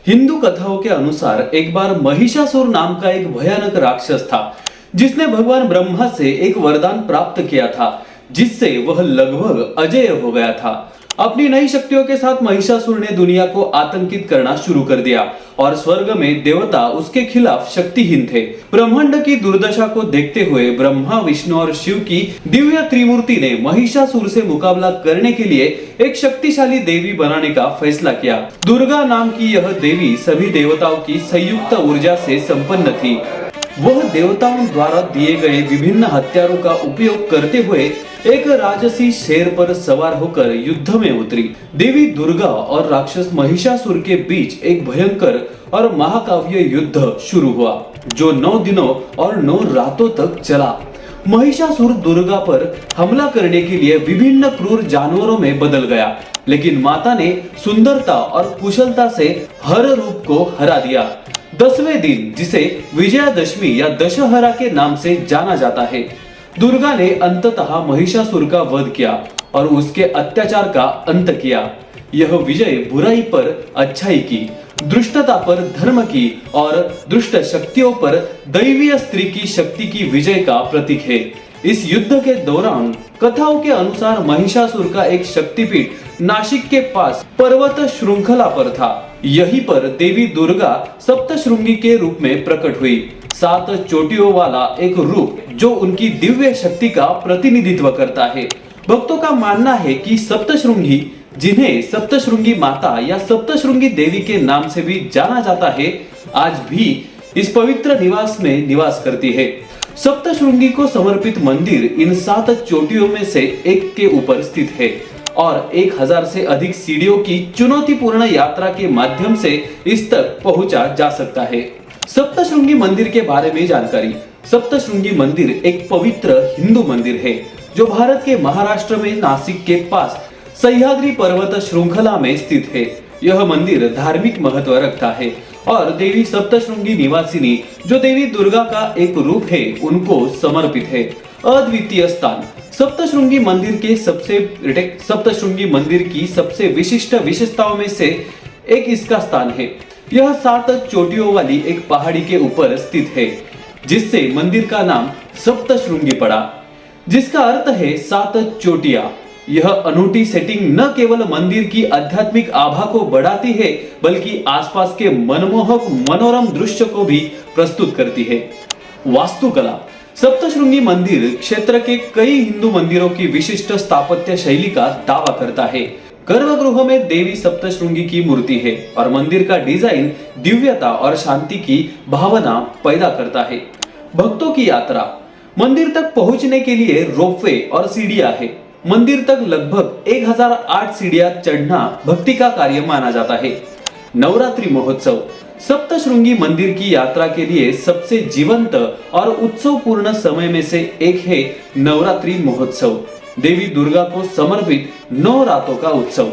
हिंदू कथाओं के अनुसार एक बार महिषासुर नाम का एक भयानक राक्षस था जिसने भगवान ब्रह्मा से एक वरदान प्राप्त किया था जिससे वह लगभग अजेय हो गया था। अपनी नई शक्तियों के साथ महिषासुर ने दुनिया को आतंकित करना शुरू कर दिया और स्वर्ग में देवता उसके खिलाफ शक्तिहीन थे। ब्रह्मांड की दुर्दशा को देखते हुए ब्रह्मा, विष्णु और शिव की दिव्य त्रिमूर्ति ने महिषासुर से मुकाबला करने के लिए एक शक्तिशाली देवी बनाने का फैसला किया। दुर्गा नाम की यह देवी सभी देवताओं की संयुक्त ऊर्जा से संपन्न थी। वह देवताओं द्वारा दिए गए विभिन्न हथियारों का उपयोग करते हुए एक राजसी शेर पर सवार होकर युद्ध में उतरी। देवी दुर्गा और राक्षस महिषासुर के बीच एक भयंकर और महाकाव्य युद्ध शुरू हुआ जो 9 दिनों और 9 रातों तक चला। महिषासुर दुर्गा पर हमला करने के लिए विभिन्न क्रूर जानवरों में बदल गया, लेकिन माता ने सुंदरता और कुशलता से हर रूप को हरा दिया। 10वें दिन, जिसे विजयादशमी या दशहरा के नाम से जाना जाता है, दुर्गा ने अंततः महिषासुर का वध किया और उसके अत्याचार का अंत किया। यह विजय बुराई पर अच्छाई की, दुष्टता पर धर्म की और दुष्ट शक्तियों पर दैवीय स्त्री की शक्ति की विजय का प्रतीक है। इस युद्ध के दौरान कथाओं के अनुसार महिषासुर का एक शक्तिपीठ नासिक के पास पर्वत श्रृंखला पर था। यहीं पर देवी दुर्गा सप्तशृंगी के रूप में प्रकट हुई, 7 चोटियों वाला एक रूप जो उनकी दिव्य शक्ति का प्रतिनिधित्व करता है। भक्तों का मानना है कि सप्तशृंगी, जिन्हें सप्तशृंगी माता या सप्तशृंगी देवी के नाम से भी जाना जाता है, आज भी इस पवित्र निवास में निवास करती है। सप्तशृंगी को समर्पित मंदिर इन 7 चोटियों में से एक के ऊपर स्थित है और 1000 से अधिक सीढ़ियों की चुनौतीपूर्ण यात्रा के माध्यम से इस तक पहुंचा जा सकता है। सप्तशृंगी मंदिर के बारे में जानकारी। सप्तशृंगी मंदिर एक पवित्र हिंदू मंदिर है जो भारत के महाराष्ट्र में नासिक के पास सह्याद्री पर्वत श्रृंखला में स्थित है। यह मंदिर धार्मिक महत्व रखता है और देवी सप्तशृंगी निवासिनी, जो देवी दुर्गा का एक रूप है, उनको समर्पित है। अद्वितीय स्थान। सप्तशृंगी मंदिर की सबसे विशिष्ट विशेषताओं में से एक इसका स्थान है। यह 7 चोटियों वाली एक पहाड़ी के ऊपर स्थित है, जिससे मंदिर का नाम सप्तशृंगी पड़ा, जिसका अर्थ है 7 चोटियां। यह अनूठी सेटिंग न केवल मंदिर की आध्यात्मिक आभा को बढ़ाती है, बल्कि आसपास के मनमोहक मनोरम दृश्य को भी प्रस्तुत करती है। वास्तुकला। सप्तशृंगी मंदिर क्षेत्र के कई हिंदू मंदिरों की विशिष्ट स्थापत्य शैली का दावा करता है। गर्भगृह में देवी सप्तशृंगी की मूर्ति है और मंदिर का डिजाइन दिव्यता और शांति की भावना पैदा करता है। भक्तों की यात्रा। मंदिर तक पहुंचने के लिए रोपवे और सीढ़ियां है। मंदिर तक लगभग 1008 सीढ़ियां चढ़ना भक्ति का कार्य माना जाता है। नवरात्रि महोत्सव। सप्तशृंगी मंदिर की यात्रा के लिए सबसे जीवंत और उत्सवपूर्ण समय में से एक है नवरात्रि महोत्सव, देवी दुर्गा को समर्पित 9 रातों का उत्सव।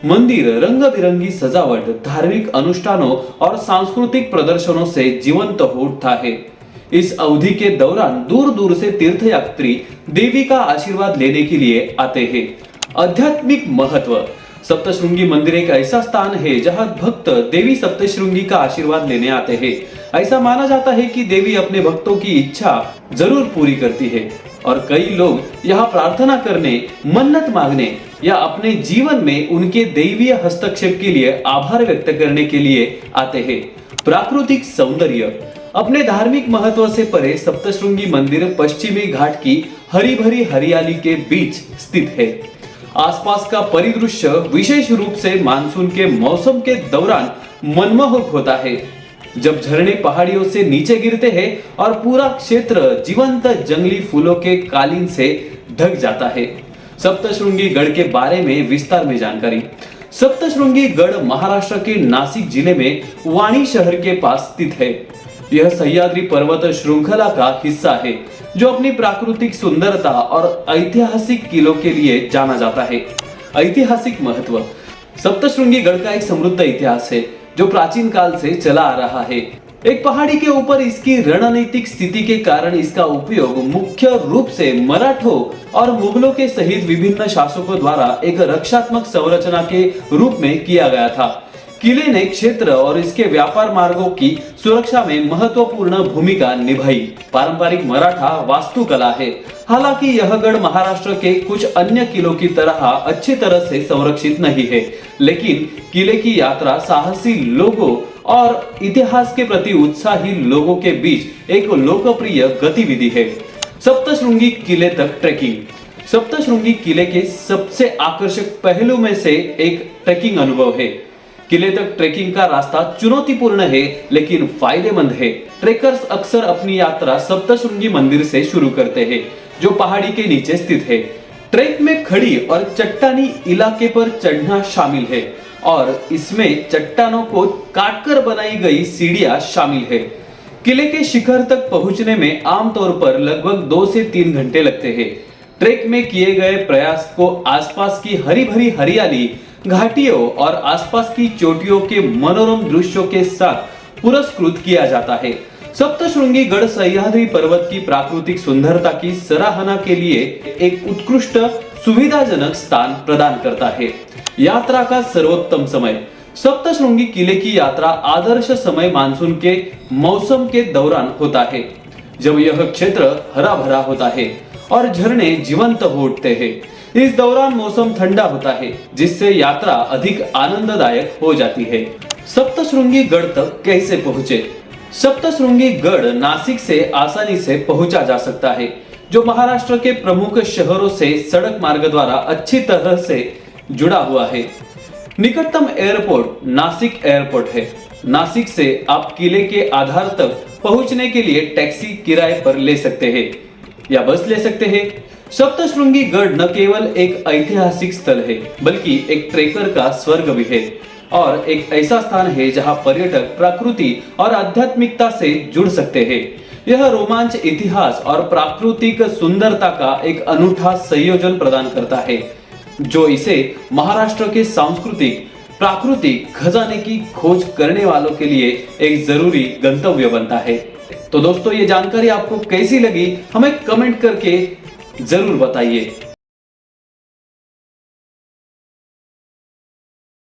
मंदिर रंग बिरंगी सजावट, धार्मिक अनुष्ठानों और सांस्कृतिक प्रदर्शनों से जीवंत हो उठता है। इस अवधि के दौरान दूर दूर से तीर्थयात्री देवी का आशीर्वाद लेने के लिए आते हैं। आध्यात्मिक महत्व। सप्तशृंगी मंदिर एक ऐसा स्थान है जहां भक्त देवी सप्तशृंगी का आशीर्वाद लेने आते हैं। ऐसा माना जाता है कि देवी अपने भक्तों की इच्छा जरूर पूरी करती है और कई लोग यहाँ प्रार्थना करने, मन्नत मांगने या अपने जीवन में उनके दैवीय हस्तक्षेप के लिए आभार व्यक्त करने के लिए आते हैं। प्राकृतिक सौंदर्य। अपने धार्मिक महत्व से परे सप्तशृंगी मंदिर पश्चिमी घाट की हरी भरी हरियाली के बीच स्थित है। आसपास का परिदृश्य विशेष रूप से मानसून के मौसम के दौरान मनमोहक होता है, जब झरने पहाड़ियों से नीचे गिरते हैं और पूरा क्षेत्र जीवंत जंगली फूलों के कालीन से ढक जाता है। सप्तशृंगी गढ़ के बारे में विस्तार में जानकारी। सप्तशृंगी गढ़ महाराष्ट्र के नासिक जिले में वाणी शहर के पास स्थित है। यह सह्याद्री पर्वत श्रृंखला का हिस्सा है जो अपनी प्राकृतिक सुंदरता और ऐतिहासिक किलों के लिए जाना जाता है। ऐतिहासिक महत्व। सप्तशृंगी गढ़ का एक समृद्ध इतिहास है जो प्राचीन काल से चला आ रहा है। एक पहाड़ी के ऊपर इसकी रणनीतिक स्थिति के कारण इसका उपयोग मुख्य रूप से मराठों और मुगलों के सहित विभिन्न शासकों द्वारा एक रक्षात्मक संरचना के रूप में किया गया था। किले ने क्षेत्र और इसके व्यापार मार्गों की सुरक्षा में महत्वपूर्ण भूमिका निभाई। पारंपरिक मराठा वास्तुकला है। हालांकि यह गढ़ महाराष्ट्र के कुछ अन्य किलों की तरह अच्छी तरह से संरक्षित नहीं है, लेकिन किले की यात्रा साहसी लोगों और इतिहास के प्रति उत्साही लोगों के बीच एक लोकप्रिय गतिविधि है। सप्तशृंगी किले तक ट्रेकिंग। सप्तशृंगी किले के सबसे आकर्षक पहलू में से एक ट्रेकिंग अनुभव है। किले तक ट्रेकिंग का रास्ता चुनौतीपूर्ण है, लेकिन फायदेमंद है। ट्रेकर्स अक्सर अपनी यात्रा सप्तशृंगी मंदिर से शुरू करते हैं, जो पहाड़ी के नीचे स्थित है। ट्रेक में खड़ी और चट्टानी इलाके पर चढ़ना शामिल है और इसमें चट्टानों को काटकर बनाई गई सीढ़ियां शामिल है। किले के शिखर तक पहुंचने में आमतौर पर लगभग 2 से 3 घंटे लगते हैं। ट्रेक में किए गए प्रयास को आसपास की हरी भरी हरियाली, घाटियों और आसपास की चोटियों के मनोरम दृश्यों के साथ पुरस्कृत किया जाता है। सप्तशृंगी गढ़ सह्याद्री पर्वत की प्राकृतिक सुंदरता की सराहना के लिए एक उत्कृष्ट सुविधाजनक स्थान प्रदान करता है। यात्रा का सर्वोत्तम समय। सप्तशृंगी किले की यात्रा आदर्श समय मानसून के मौसम के दौरान होता है, जब यह क्षेत्र हरा भरा होता है और झरने जीवंत हो उठते हैं। इस दौरान मौसम ठंडा होता है, जिससे यात्रा अधिक आनंददायक हो जाती है। सप्तशृंगी गढ़ तक कैसे पहुंचे? सप्तशृंगी गढ़ नासिक से आसानी से पहुंचा जा सकता है, जो महाराष्ट्र के प्रमुख शहरों से सड़क मार्ग द्वारा अच्छी तरह से जुड़ा हुआ है। निकटतम एयरपोर्ट नासिक एयरपोर्ट है। नासिक से आप किले के आधार तक पहुंचने के लिए टैक्सी किराए पर ले सकते हैं या बस ले सकते हैं। सप्तशृंगी गढ़ न केवल एक ऐतिहासिक स्थल है, बल्कि एक ट्रेकर का स्वर्ग भी है और एक ऐसा स्थान है जहां पर्यटक प्रकृति और आध्यात्मिकता से जुड़ सकते हैं। यह रोमांच, इतिहास और प्राकृतिक सुंदरता का एक अनूठा संयोजन प्रदान करता है, जो इसे महाराष्ट्र के सांस्कृतिक प्राकृतिक खजाने की खोज करने वालों के लिए एक जरूरी गंतव्य बनता है। तो दोस्तों, ये जानकारी आपको कैसी लगी हमें कमेंट करके जरूर बताइए।